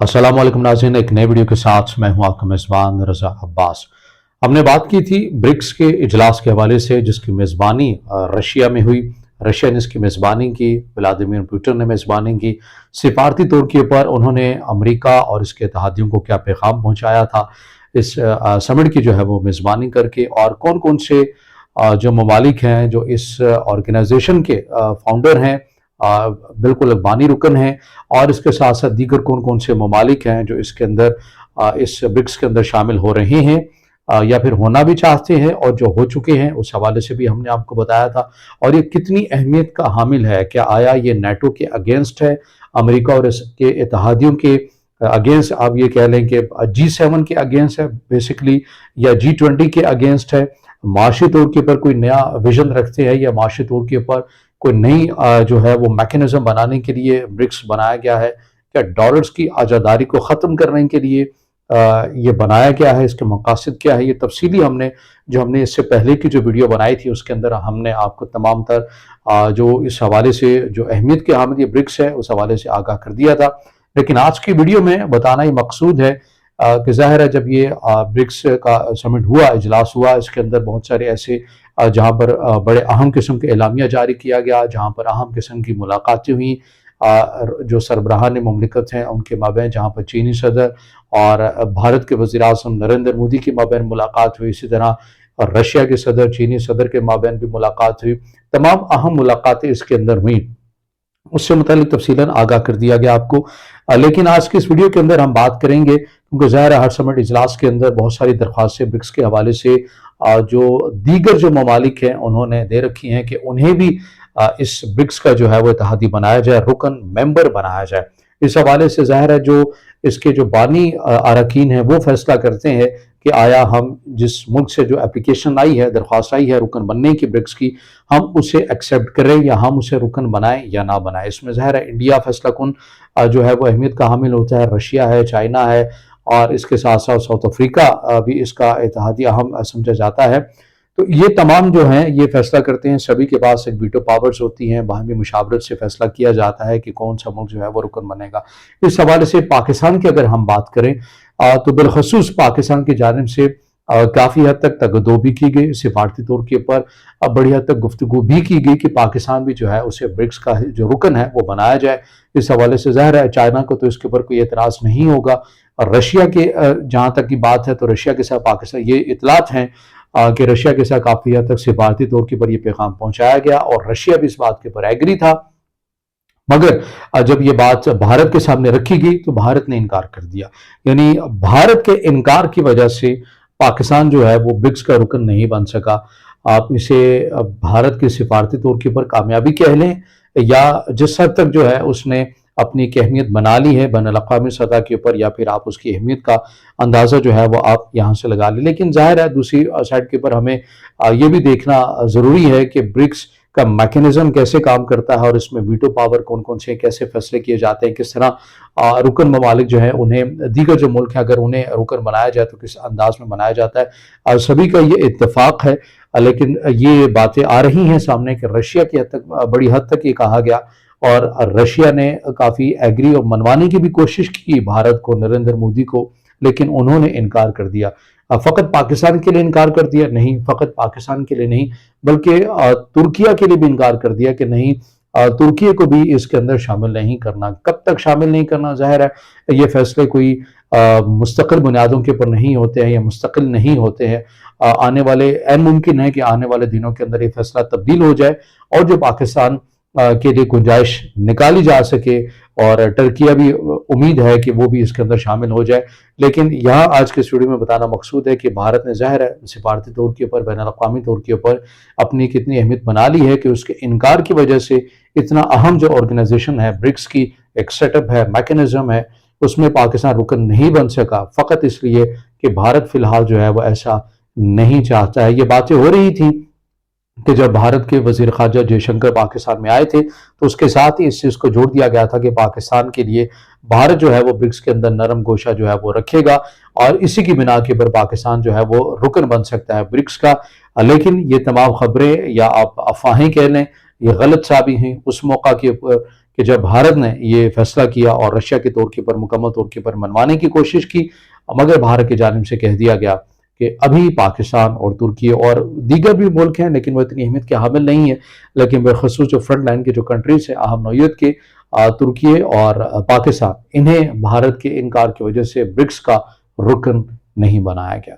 अस्सलाम वालेकुम नाज़रीन, एक नए वीडियो के साथ मैं हूं आपका मेज़बान रज़ा अब्बास। हमने बात की थी ब्रिक्स के इजलास के हवाले से, जिसकी मेज़बानी रशिया में हुई। रशिया ने इसकी मेज़बानी की, व्लादिमीर पुतिन ने मेज़बानी की। सिफारती तौर के ऊपर उन्होंने अमेरिका और इसके इत्तेहादियों को क्या पैगाम पहुंचाया था इस समिट की जो है वो मेज़बानी करके, और कौन कौन से जो ममालिक हैं जो इस ऑर्गेनाइजेशन के फाउंडर हैं, बिल्कुल बानी रुकन हैं, और इसके साथ साथ दीगर कौन कौन से ममालिक हैं जो इसके अंदर इस ब्रिक्स के अंदर शामिल हो रहे हैं या फिर होना भी चाहते हैं, और जो हो चुके हैं उस हवाले से भी हमने आपको बताया था। और ये कितनी अहमियत का हामिल है, क्या आया ये नेटो के अगेंस्ट है, अमेरिका और इसके इत्तेहादियों के अगेंस्ट, आप ये कह लें कि G7 के अगेंस्ट है बेसिकली, या G20 के अगेंस्ट है, माशी तौर के ऊपर कोई नया विजन रखते हैं, या माशी तौर के ऊपर कोई नई जो है वो मैकेनिज्म बनाने के लिए ब्रिक्स बनाया गया है, क्या डॉलर्स की आज़ादारी को ख़त्म करने के लिए ये बनाया गया है, इसके मकासद क्या है, ये तफसीली हमने इससे पहले की जो वीडियो बनाई थी उसके अंदर हमने आपको तमाम तर जो इस हवाले से जो अहमियत के हामिल ये ब्रिक्स है उस हवाले से आगाह कर दिया था। लेकिन आज की वीडियो में बताना ही मकसूद है कि ज़ाहिर है जब ये ब्रिक्स का समिट हुआ, इजलास हुआ, इसके अंदर बहुत सारे ऐसे जहाँ पर बड़े अहम किस्म के एलामिया जारी किया गया, जहाँ पर अहम किस्म की मुलाकातें हुई जो सरबराहान मुमलिकत हैं उनके माबैन, जहाँ पर चीनी सदर और भारत के वज़ीर-ए-आज़म नरेंद्र मोदी के माबैन मुलाकात हुई, इसी तरह रशिया के सदर, चीनी सदर के माबैन भी मुलाकात हुई। तमाम अहम मुलाकातें इसके अंदर हुई, उससे मुतालिक तफसीलन आगाह कर दिया गया आपको। लेकिन आज की इस वीडियो के अंदर हम बात करेंगे, क्योंकि ज़ाहिर है हर समिट इजलास के अंदर बहुत सारी दरख्वास्तें ब्रिक्स के हवाले से जो दीगर जो ममालिक हैं उन्होंने दे रखी हैं कि उन्हें भी इस ब्रिक्स का जो है वो इत्तेहादी बनाया जाए, रुकन मेंबर बनाया जाए। इस हवाले से ज़ाहिर है जो इसके जो बानी अरकान हैं वो फैसला करते हैं कि आया हम जिस मुल्क से जो एप्लीकेशन आई है, दरख्वास्त आई है रुकन बनने की ब्रिक्स की, हम उसे एक्सेप्ट करें या हम उसे रुकन बनाएं या ना बनाएं। इसमें ज़ाहिर है इंडिया फैसला कुन जो है वो अहमियत का हामिल होता है, रशिया है, चाइना है, और इसके साथ साथ साउथ अफ्रीका भी इसका इत्तेहादी अहम समझा जाता है। तो ये तमाम जो हैं ये फैसला करते हैं, सभी के पास एक वीटो पावर्स होती हैं, बाहमी मुशावरत से फैसला किया जाता है कि कौन सा मुल्क जो है वो रुकन बनेगा। इस हवाले से पाकिस्तान की अगर हम बात करें तो बिलखसूस पाकिस्तान की जानिब से काफ़ी हद तक तगदो की गई, सिफारती तौर के ऊपर बड़ी हद तक गुफ्तगू भी की गई कि पाकिस्तान भी जो है उसे ब्रिक्स का जो रुकन है वो बनाया जाए। इस हवाले से ज़ाहिर है चाइना को तो इसके ऊपर कोई एतराज़ नहीं होगा, और रशिया के जहाँ तक की बात है तो रशिया के साथ पाकिस्तान ये इतलात हैं कि रशिया के साथ काफ़ी हद तक सिफारती तौर के ऊपर ये पैगाम पहुँचाया गया, और रशिया भी इस बात के ऊपर एग्री था। मगर जब ये बात भारत के सामने रखी गई तो भारत ने इनकार कर दिया। यानी भारत के इनकार की वजह से पाकिस्तान जो है वो ब्रिक्स का रुकन नहीं बन सका। आप इसे भारत की सिफारती तौर के ऊपर कामयाबी कह लें, या जिस हद तक जो है उसने अपनी एक अहमियत बना ली है बैनुल अक़वामी सतह के ऊपर, या फिर आप उसकी अहमियत का अंदाज़ा जो है वो आप यहाँ से लगा लें। लेकिन ज़ाहिर है दूसरी साइड के ऊपर हमें ये भी देखना ज़रूरी है कि ब्रिक्स का मैकेनिज्म कैसे काम करता है, और इसमें वीटो पावर कौन कौन से, कैसे फैसले किए जाते हैं, किस तरह रुकन ममालिक जो है उन्हें, दीगर जो मुल्क हैं अगर उन्हें रुकन बनाया जाए तो किस अंदाज में बनाया जाता है। सभी का ये इत्तेफाक है, लेकिन ये बातें आ रही हैं सामने कि रशिया की हद तक, बड़ी हद तक ये कहा गया, और रशिया ने काफ़ी एग्री और मनवाने की भी कोशिश की भारत को, नरेंद्र मोदी को, लेकिन उन्होंने इनकार कर दिया। फ़कत पाकिस्तान के लिए इनकार कर दिया नहीं, फ़कत पाकिस्तान के लिए नहीं बल्कि तुर्किया के लिए भी इनकार कर दिया कि नहीं, तुर्की को भी इसके अंदर शामिल नहीं करना। कब तक शामिल नहीं करना, ज़ाहिर है ये फैसले कोई मुस्तकिल बुनियादों के ऊपर नहीं होते हैं या मुस्तकिल नहीं होते हैं। आने वाले मुमकिन है कि आने वाले दिनों के अंदर ये फैसला तब्दील हो जाए, और जो पाकिस्तान के लिए गुंजाइश निकाली जा सके, और टर्किया भी उम्मीद है कि वो भी इसके अंदर शामिल हो जाए। लेकिन यहाँ आज के इस वीडियो में बताना मकसूद है कि भारत ने ज़ाहिर है सिफारती तौर के ऊपर, बैनुल अक़वामी तौर के ऊपर अपनी कितनी अहमियत बना ली है कि उसके इनकार की वजह से इतना अहम जो ऑर्गेनाइजेशन है ब्रिक्स की, एक सेटअप है, मैकेनिज्म है, उसमें पाकिस्तान रुकन नहीं बन सका, फ़कत इसलिए कि भारत फ़िलहाल जो है वो ऐसा नहीं चाहता है। ये बातें हो रही थी कि जब भारत के वज़ीर ख़ारजा जयशंकर पाकिस्तान में आए थे तो उसके साथ ही इस चीज़ को जोड़ दिया गया था कि पाकिस्तान के लिए भारत जो है वो ब्रिक्स के अंदर नरम गोशा जो है वो रखेगा, और इसी की बिना के ऊपर पाकिस्तान जो है वो रुकन बन सकता है ब्रिक्स का। लेकिन ये तमाम खबरें या आप अफवाहें कह लें ये गलत साबित हैं। उस मौका کہ جب بھارت نے یہ فیصلہ کیا اور رشیا کے طور کے پر مکمل طور کے پر منوانے کی کوشش کی، مگر بھارت کی جانب سے کہہ دیا گیا کہ ابھی پاکستان اور ترکی اور دیگر بھی ملک ہیں لیکن وہ اتنی اہمیت کے حامل نہیں ہیں، لیکن بالخصوص جو فرنٹ لائن کے جو کنٹریز ہیں اہم نوعیت کے، ترکی اور پاکستان، انہیں بھارت کے انکار کی وجہ سے برکس کا رکن نہیں بنایا گیا۔